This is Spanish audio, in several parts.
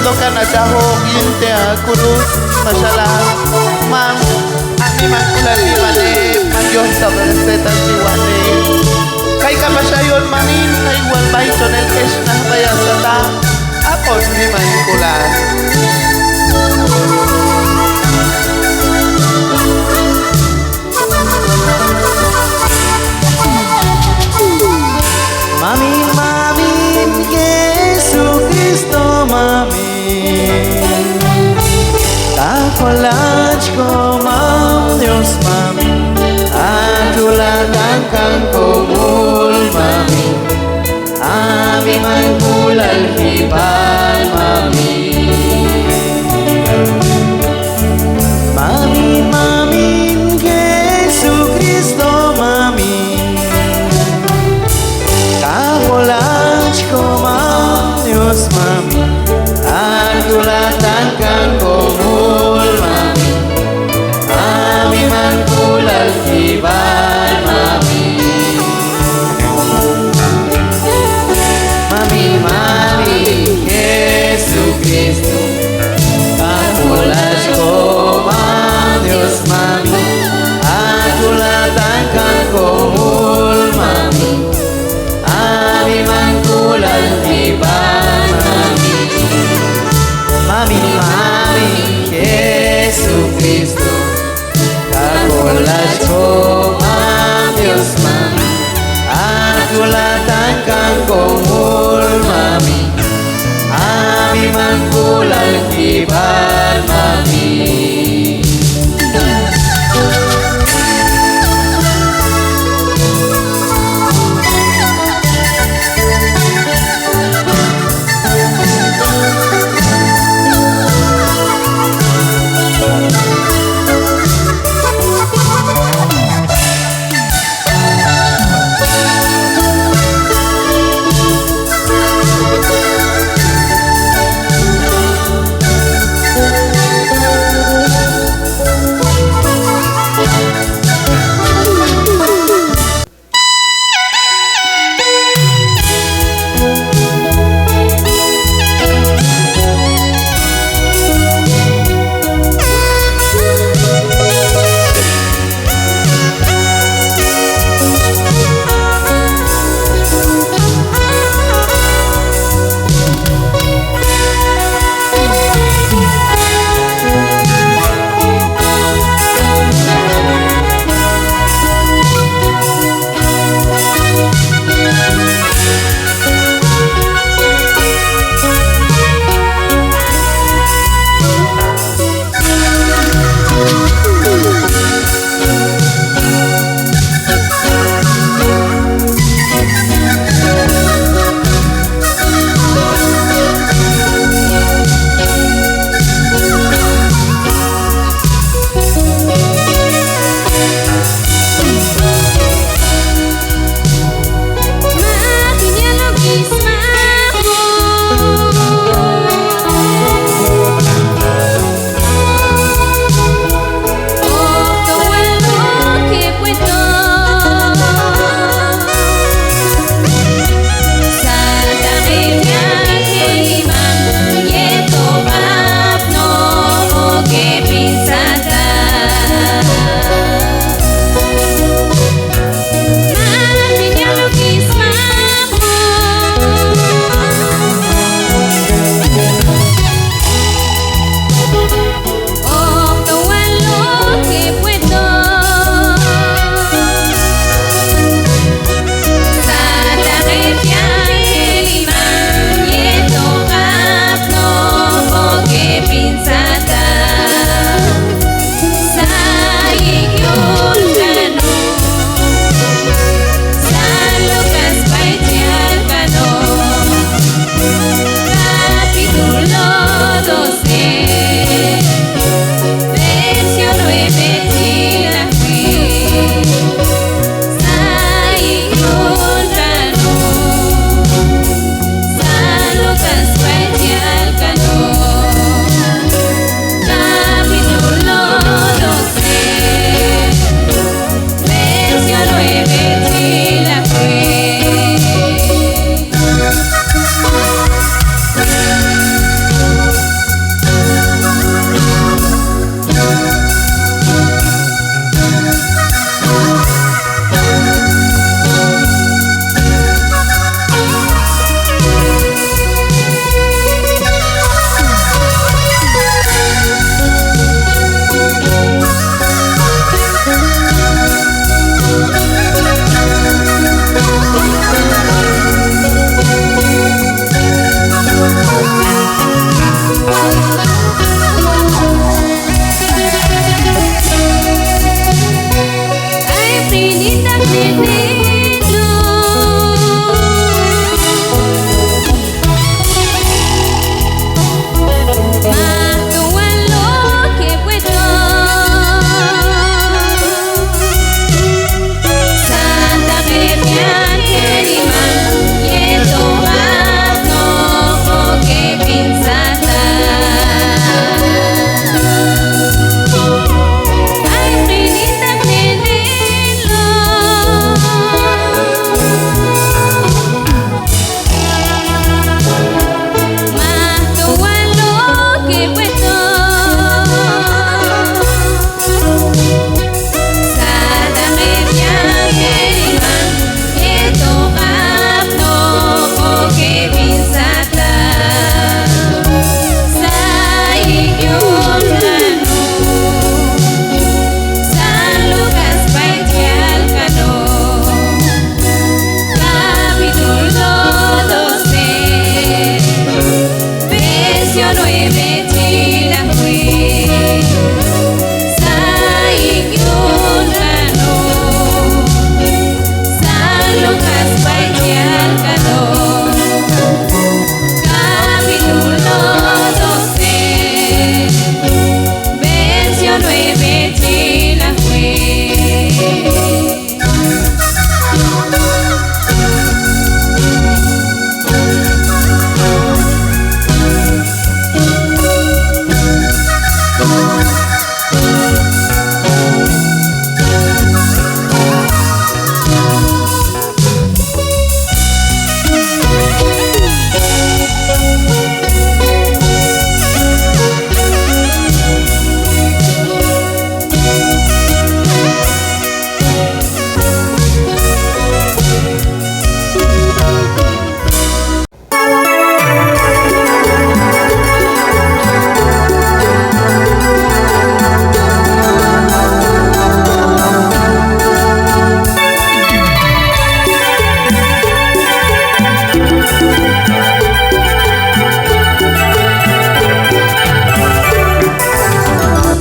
lo ka na jahok yinte kurus masalah mang ani mang kulali mane mayon sa reseta jiwane kay kapasayon manin kay wal bay tonel kes na bayasata apon ni man kulas Mami, mami, Jesucristo, mami. Kakolaj ko, mam, Diyos, mami. Atulatan kang kumul, mami. Ami man kulal hiban, mami. Mami, mami, Jesucristo, mami. Kakolaj ko, mam, Diyos, mami. Atulatan kang kumul, mami. Ami man kulal hiban, mami. Mami, mami, Jesucristo. Kakolaj ko, mam, Diyos, mami. Atulatan kang kumul, mami. Ami man kulal hiban, mami. Mami, mami, Jesucristo. Kakolaj ko, mam, Diyos, mami. Atulatan kang kumul, mami. Ami man kulal hiban, mami.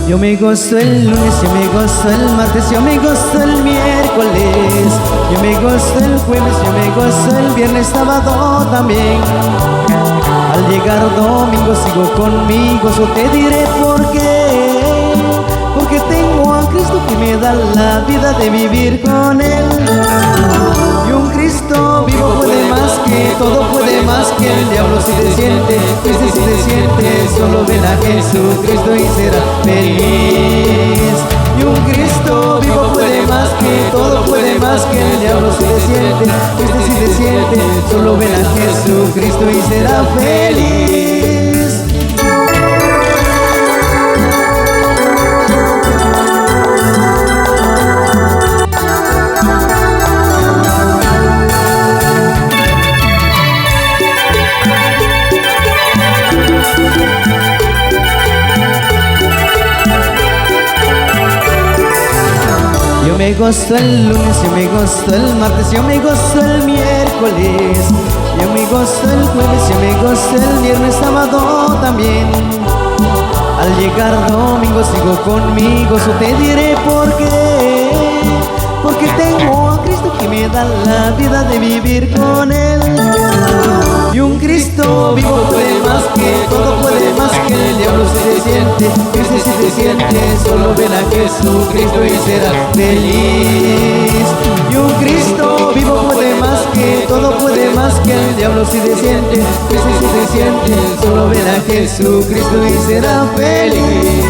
Yo me gozo el lunes, yo me gozo el martes, yo me gozo el miércoles, yo me gozo el jueves, yo me gozo el viernes, sábado también. Al llegar domingo sigo con mi gozo, te diré por qué. Porque tengo a Cristo que me da la vida de vivir con Él. Y un Cristo vivo puede más que todo, puede más que el diablo. Si te sientes triste, si te sientes solo, ven a Jesucristo y serás feliz. Y un Cristo vivo puede más que todo, puede más que el diablo. Si te sientes triste, si te sientes solo, ven a Jesucristo y serás feliz. Yo me gozo el lunes, yo me gozo el martes, yo me gozo el miércoles, yo me gozo el jueves, yo me gozo el viernes, sábado también. Al llegar domingo sigo con mi gozo, te diré por qué. Porque tengo a Cristo que me da la vida de vivir con Él. Y un Cristo vivo puede más que todo, puede más que el diablo. Si te sientes triste, si te sientes solo, ven a Jesucristo y serás feliz. Y un Cristo vivo puede más que todo, puede más que el diablo. Si te sientes triste, si te sientes solo, ven a Jesucristo y serás feliz.